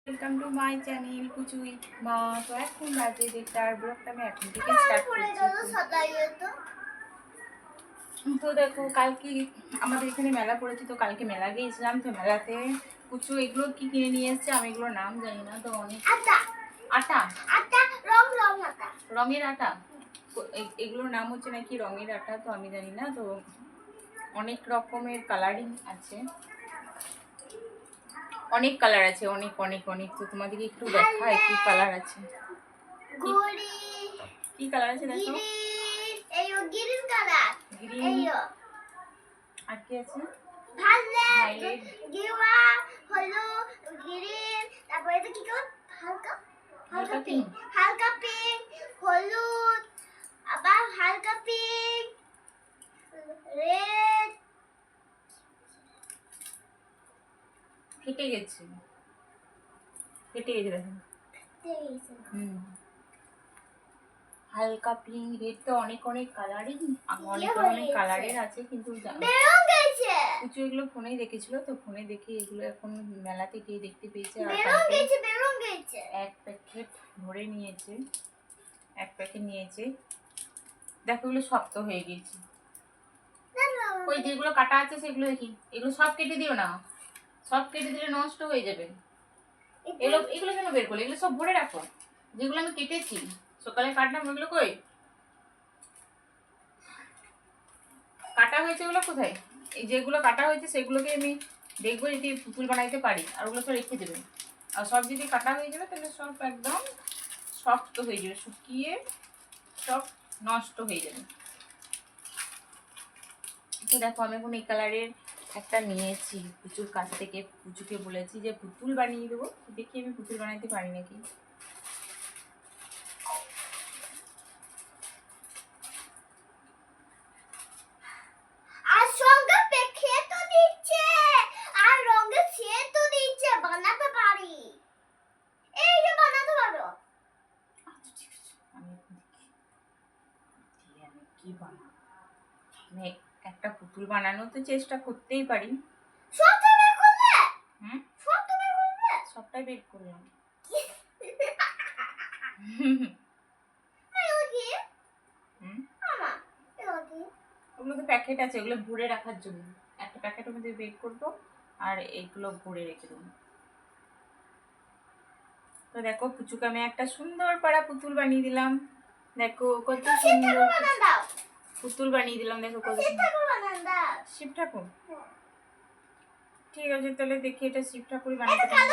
Welcome to my channel কুচুই মা। তো এখন বাজে যেটার ব্লগটা আমি এখন থেকে স্টার্ট করছি। তো দেখো কালকে আমাদের এখানে মেলা পড়েছে, তো কালকে মেলা গিয়েছিলাম। তো মেলাতে কুচু এগুলো কি কিনে নিয়ে এসছে, আমি এগুলোর নাম জানি না। তো অনেক আটা রঙের আটা, এগুলোর নাম হচ্ছে নাকি রঙের আটা, তো আমি জানি না। তো অনেক রকমের কালারিং আছে, অনেক কালার আছে, অনেক অনেক অনেক। তো তোমাদেরকে একটু দেখায় কি কালার আছে, কি কালার আছে দেখো। গ্রিন কালার, গ্রিন, আর কি আছে ভায়োলেট, গিওয়া, হলুদ, গ্রিন, তারপরে এটা কি কালার? হালকা পিঙ্ক, হালকা পিঙ্ক, হলুদ, আবার হালকা পিঙ্ক, রেড। ফেটে গেছে, ফেটে গেছে দেখুন। হালকা পিঙ্ক, রেড, তো অনেক অনেক কালারই, অনেক অনেক কালারের আছে। কিন্তু কিছু এগুলো ফোনেই দেখেছিল, তো ফোনে দেখে এগুলো এখন মেলাতে গিয়ে দেখতে পেয়েছে। আর এক প্যাকেট ভরে নিয়েছে, এক প্যাকেট নিয়েছে। দেখো এগুলো শক্ত হয়ে গেছে। ওই যেগুলো কাটা আছে সেগুলো দেখি, এগুলো সব কেটে দিও না, সব কেটে দিলে নষ্ট হয়ে যাবে। এগুলো এগুলো কেন বের করলে? এগুলো সব ভরে রাখো, যেগুলো আমি কেটেছি সকালে কাটলাম ওগুলো কই? কাটা হয়েছে ওগুলো কোথায়? এই যেগুলো কাটা হয়েছে সেগুলোকে আমি দেখবো যদি পুতুল বানাইতে পারি, আর ওগুলো তো রেখে দেবে। আর সব যদি কাটা হয়ে যাবে তাহলে সব একদম শক্ত হয়ে যাবে, শুকিয়ে সব নষ্ট হয়ে যাবে। তো দেখো আমি এখন এই কালারের একটা নিয়েছি পুচুর কাছ থেকে। পুচুকে বলেছি যে পুতুল বানিয়ে দেবো, দেখি আমি পুতুল বানাইতে পারি নাকি। আর সঙ্গে পেখে তো দিচ্ছে, আর রঙে সে তো দিচ্ছে, বানাতে পারি। এই যে বানাতে পারো। আচ্ছা ঠিক আছে, আমি এখন দেখি আমি কি বানাবো। আমি একটা পুতুল বানানোর তো চেষ্টা করতেই পারি। সবটা বের করলে? হুম, সবটা বের করলে? সবটাই বের করলাম। ওগুলো তো প্যাকেট আছে, ওগুলো ভরে রাখার জন্য। একটা প্যাকেটের মধ্যে বের করবো আর এইগুলো ভরে রেখে দেবো। তো দেখো পুচুকে আমি একটা সুন্দর পাড়া পুতুল বানিয়ে দিলাম। দেখো কত সুন্দর পুতুল বানিয়ে দিলাম, দেখো কত সুন্দর। শিব ঠাকুর, ঠিক আছে তাহলে দেখি এটা শিব ঠাকুরই বানাতে পারি।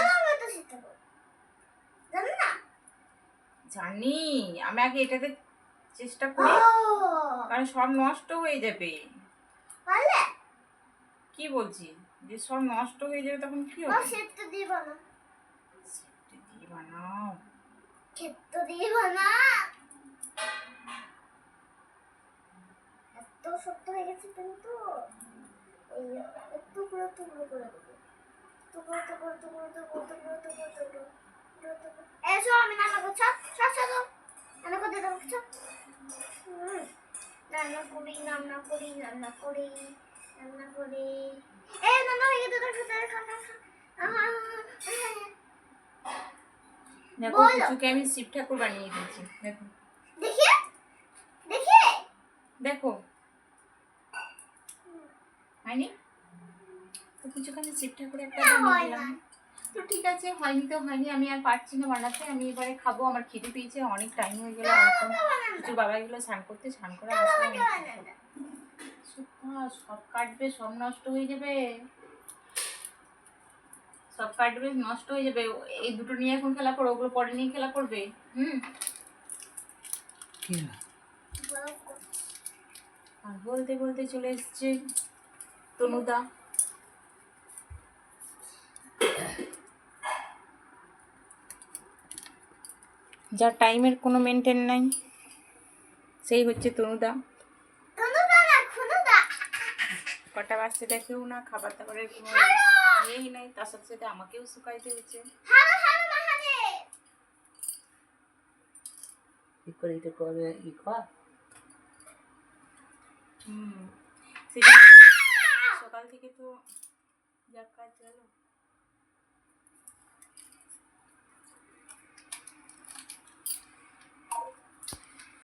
জানি, আমি আগে এটাতে চেষ্টা করি, কারণ সব নষ্ট হয়ে যাবে। কি বলছি যে সব নষ্ট হয়ে যাবে, তখন কি হবে? সেটা দিয়ে বানাও, সেটা দিয়ে বানাও, সেটা দিয়ে বানাও। এত শক্ত হয়ে গেছে কিন্তু এই টুকরো টুকরো করে দেবো, টুকরো টুকরো টুকরো টুকরো টুকরো টুকরো টুকরো। এসো আমি রান্না করছি, রান্না করতে দেবো। রান্না করি রান্না করি রান্না করি রান্না করি। এই রান্না হয়ে গেছে, দেখো পুচুকে আমি শিব ঠাকুর বানিয়ে দিয়েছি। দেখো দেখি দেখি দেখো হয়নি তো? পুচুকে আমি শিব ঠাকুর একটা বানিয়ে দিলাম। তো ঠিক আছে, হয়নি তো হয়নি, আমি আর পারছি না বানাতে। আমি এবারে খাবো, আমার খিদে পেয়েছে, অনেক টাইম হয়ে গেল। এখন কিছু বাবা এগুলো স্নান করতে, স্নান করে আসলে সব কাটবে, সব নষ্ট হয়ে যাবে, সব কাটবে নষ্ট হয়ে যাবে। এই দুটো নিয়ে এখন খেলা করো, ওগুলো পরে নিয়ে খেলা করবে। আর বলতে বলতে চলে এসছে তনুদা। যার টাইমের কোনো মেনটেন নাই, সেই হচ্ছে তনুদা। কটা বাজছে দেখেও না, খাবার দাবারের কোনো ইয়েই নাই, তার সাথে সাথে আমাকেও শুকাইতে হচ্ছে। সেই জন্য সকাল থেকে তো যা কাজ গেল।